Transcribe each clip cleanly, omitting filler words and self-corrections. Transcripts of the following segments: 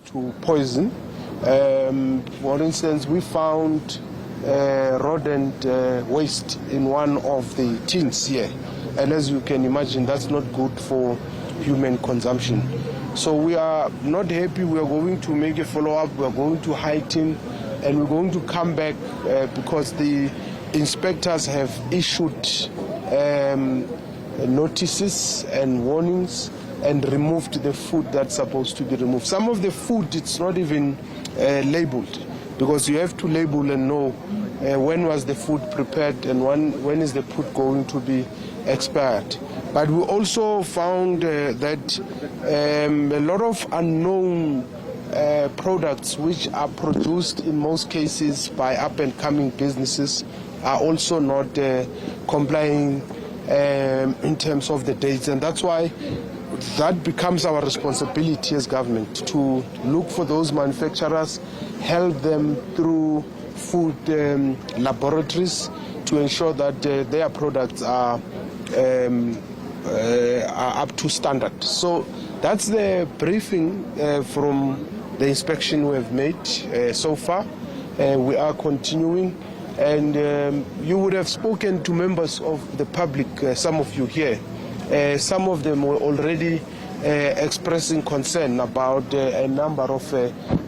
to poison. For instance, we found rodent waste in one of the tins here. And as you can imagine, that's not good for human consumption. So we are not happy. We are going to make a follow-up. We are going to heighten, and we're going to come back because the inspectors have issued notices and warnings and removed the food that's supposed to be removed. Some of the food, it's not even labeled, because you have to label and know when was the food prepared and when is the food going to be expired. But we also found that a lot of unknown products which are produced in most cases by up-and-coming businesses are also not complying in terms of the dates, and that's why that becomes our responsibility as government to look for those manufacturers, help them through food laboratories to ensure that their products are up to standard. So that's the briefing from the inspection we have made so far. We are continuing, and you would have spoken to members of the public, some of you here. Some of them were already expressing concern about a number of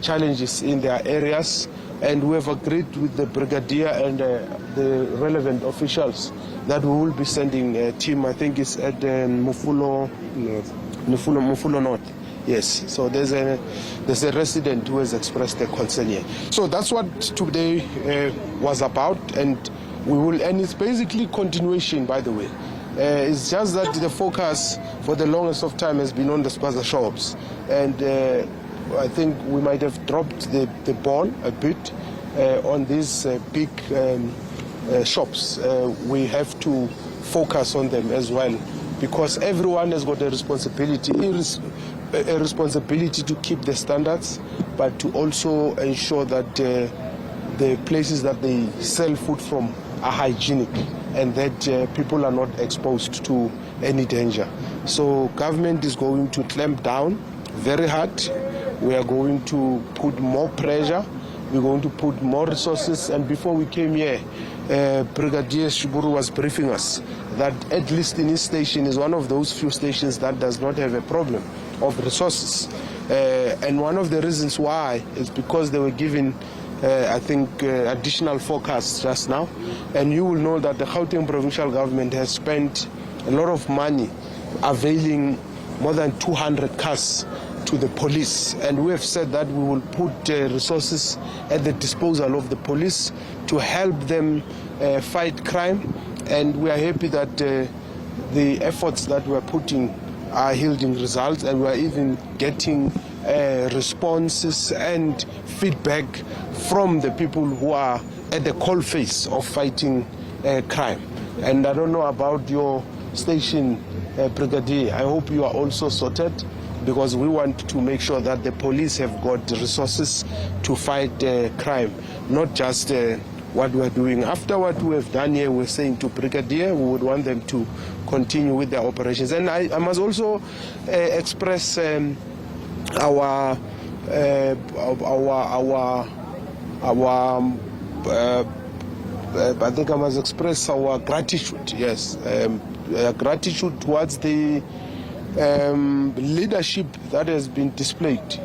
challenges in their areas, and we have agreed with the brigadier and the relevant officials that we will be sending a team. I think it's at Mufulo North. Yes, so there's a resident who has expressed a concern here. So that's what today was about, and it's basically continuation, by the way. It's just that the focus for the longest of time has been on the Spaza Shops, and I think we might have dropped the ball a bit on these big shops. We have to focus on them as well, because everyone has got a responsibility to keep the standards, but to also ensure that the places that they sell food from are hygienic and that people are not exposed to any danger. So government is going to clamp down very hard. We are going to put more pressure. We're going to put more resources. And before we came here, Brigadier Shiburu was briefing us that at least in his station is one of those few stations that does not have a problem of resources. And one of the reasons why is because they were given I think additional forecasts just now, and you will know that the Gauteng provincial government has spent a lot of money availing more than 200 cars to the police, and we have said that we will put resources at the disposal of the police to help them fight crime, and we are happy that the efforts that we are putting are yielding results, and we are even getting responses and feedback from the people who are at the coalface of fighting crime. And I don't know about your station, Brigadier. I hope you are also sorted, because we want to make sure that the police have got resources to fight crime, not just what we are doing. After what we have done here, we're saying to Brigadier, we would want them to continue with their operations. And I must also express our I think I must express our gratitude, yes, gratitude towards the leadership that has been displayed.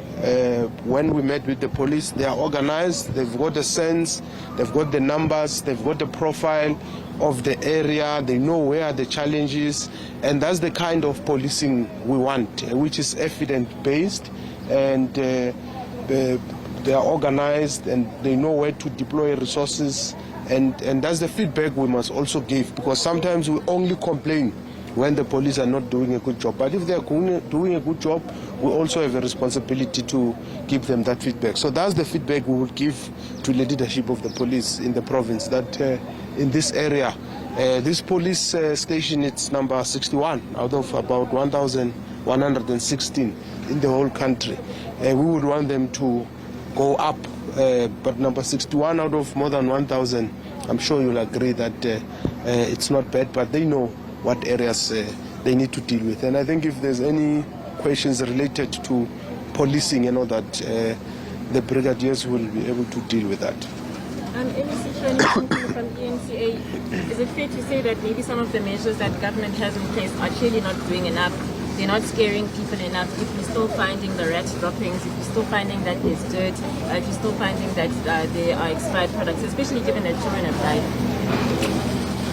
When we met with the police, they are organized, they've got a sense, they've got the numbers, they've got the profile of the area, they know where are the challenges, and that's the kind of policing we want, which is evidence-based, and they are organized and they know where to deploy resources, and that's the feedback we must also give, because sometimes we only complain when the police are not doing a good job. But if they are doing a good job, we also have a responsibility to give them that feedback. So that's the feedback we will give to the leadership of the police in the province, that in this area, this police station, it's number 61 out of about 1,116 in the whole country. We would want them to go up, but number 61 out of more than 1,000, I'm sure you'll agree that it's not bad, but they know what areas they need to deal with. And I think if there's any questions related to policing, that the brigadiers will be able to deal with that. MEC training from ENCA, is it fair to say that maybe some of the measures that government has in place are clearly not doing enough? They're not scaring people enough. If we're still finding the rat droppings, if we're still finding that there's dirt, if you're still finding that there are expired products, especially given that children have died?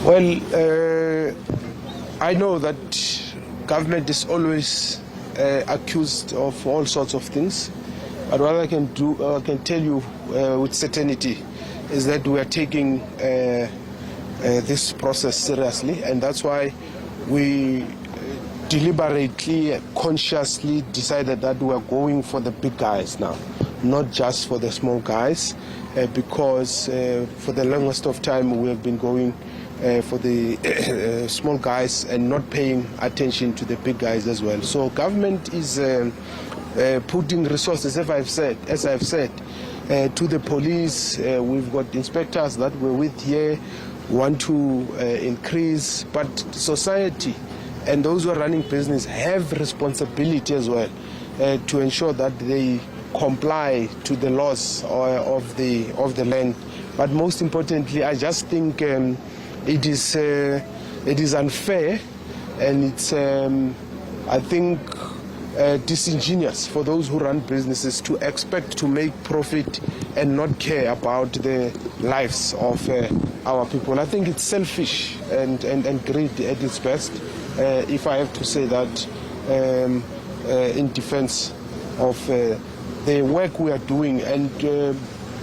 Well, I know that government is always accused of all sorts of things, but what I can tell you with certainty is that we are taking this process seriously, and that's why we deliberately, consciously decided that we are going for the big guys now, not just for the small guys, because for the longest of time we have been going for the small guys and not paying attention to the big guys as well. So government is putting resources, as I've said, to the police. We've got inspectors that we're with here, want to increase, but society and those who are running business have responsibility as well to ensure that they comply to the laws of the land. But most importantly, I just think it is unfair, and it's I think disingenuous for those who run businesses to expect to make profit and not care about the lives of our people. I think it's selfish and greed at its best, if I have to say that, in defense of the work we are doing, and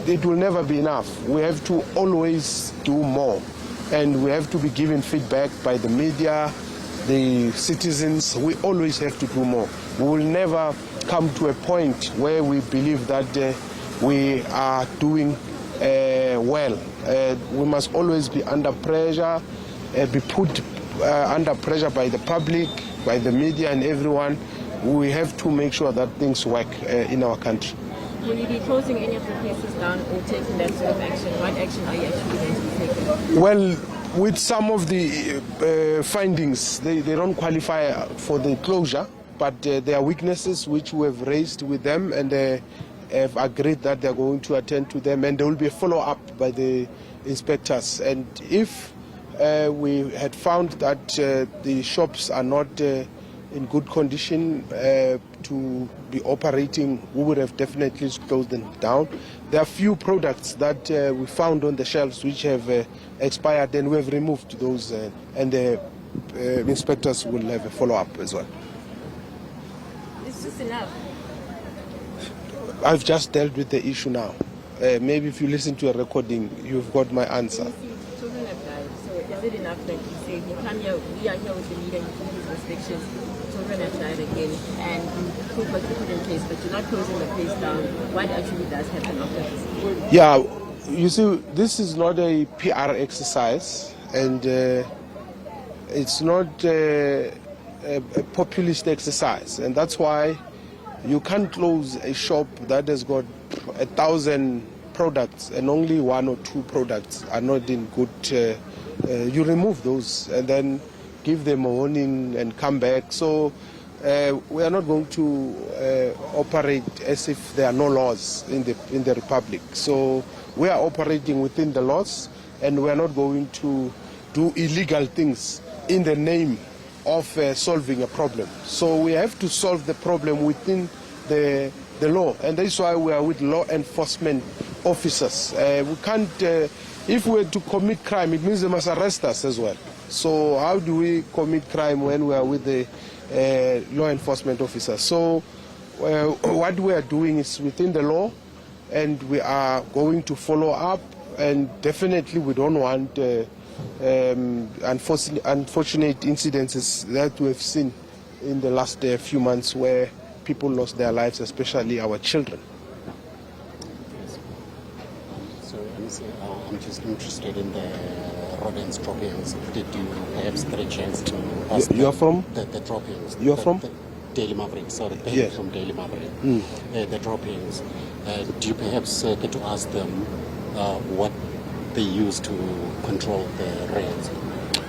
it will never be enough. We have to always do more, and we have to be given feedback by the media, the citizens. We always have to do more. We will never come to a point where we believe that we are doing well. We must always be under pressure, be put under pressure by the public, by the media and everyone. We have to make sure that things work in our country. Will you be closing any of the places down or taking that sort of action? What action are you actually going to be taking? Well, with some of the findings, they don't qualify for the closure, but there are weaknesses which we have raised with them, and they have agreed that they're going to attend to them, and there will be a follow-up by the inspectors. And if we had found that the shops are not in good condition to be operating, we would have definitely closed them down. There are few products that we found on the shelves which have expired, and we have removed those, and the inspectors will have a follow-up as well. It's just enough. I've just dealt with the issue now. Maybe if you listen to a recording, you've got my answer. Children have died, so is it enough that you say, you come here, we are here with the leader, you put these restrictions, children have died again, and you put what you put in place, but you're not closing the place down? What actually does happen after this? Yeah, you see, this is not a PR exercise, and it's not a populist exercise, and that's why you can't close a shop that has got 1,000 products and only 1 or 2 products are not in good. You remove those and then give them a warning and come back. So we are not going to operate as if there are no laws in the Republic. So we are operating within the laws, and we are not going to do illegal things in the name of solving a problem. So we have to solve the problem within the law, and that's why we are with law enforcement officers. We can't, if we were to commit crime, it means they must arrest us as well. So how do we commit crime when we are with the law enforcement officers? So what we are doing is within the law, and we are going to follow up, and definitely we don't want unfortunate incidences that we have seen in the last few months where people lost their lives, especially our children. So I'm just interested in the rodents droppings. Did you perhaps get a chance to ask You are from? The droppings. You are from? The Daily Maverick, sorry, yes. From Daily Maverick. The droppings. Do you perhaps get to ask them what they use to control the rats?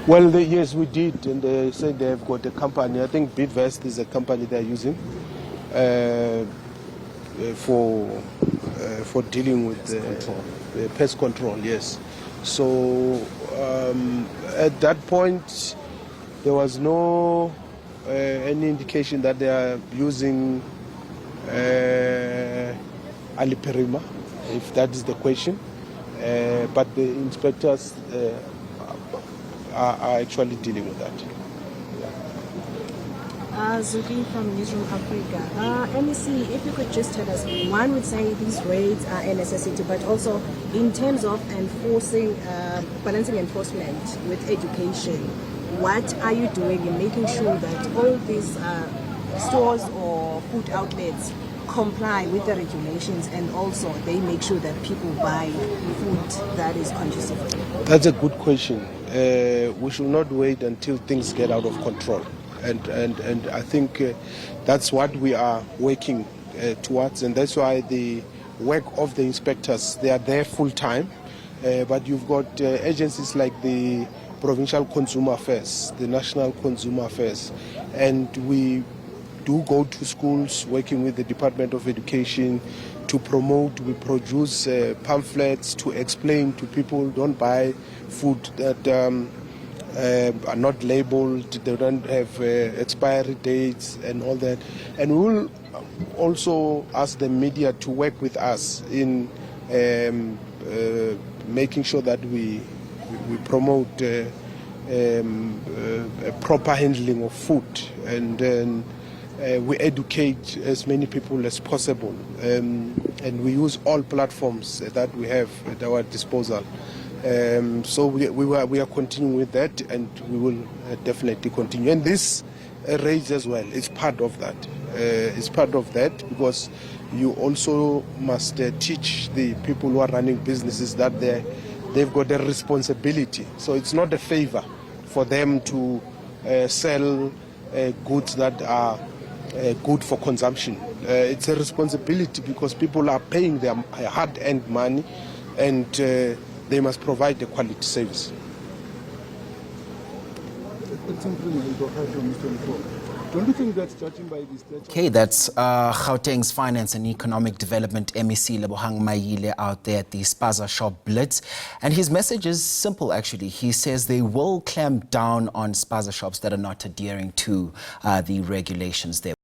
Well, yes, we did, and they said they have got a company. I think Bidvest is a company they're using. for dealing with pest control. Yes. So at that point, there was no any indication that they are using aliperima, if that is the question. But the inspectors are actually dealing with that. Zuki from Newsroom Africa. MEC, if you could just tell us, one would say these raids are a necessity, but also in terms of enforcing, balancing enforcement with education, what are you doing in making sure that all these stores or food outlets comply with the regulations, and also they make sure that people buy food that is conscious of it? That's a good question. We should not wait until things get out of control. And I think that's what we are working towards, and that's why the work of the inspectors, they are there full time, but you've got agencies like the Provincial Consumer Affairs, the National Consumer Affairs, and we do go to schools working with the Department of Education to promote. We produce pamphlets to explain to people, don't buy food that are not labeled, they don't have expiry dates and all that. And we will also ask the media to work with us in making sure that we promote a proper handling of food, and then we educate as many people as possible, and we use all platforms that we have at our disposal. So we are continuing with that, and we will definitely continue. And this raise as well is part of that. It's part of that because you also must teach the people who are running businesses that they've got a responsibility. So it's not a favor for them to sell goods that are good for consumption. It's a responsibility because people are paying their hard-earned money, and they must provide a quality service. Don't you think that's judging by this? Okay, that's Gauteng's Finance and Economic Development MEC Lebogang Maile out there at the Spaza Shop blitz. And his message is simple, actually. He says they will clamp down on Spaza shops that are not adhering to the regulations there.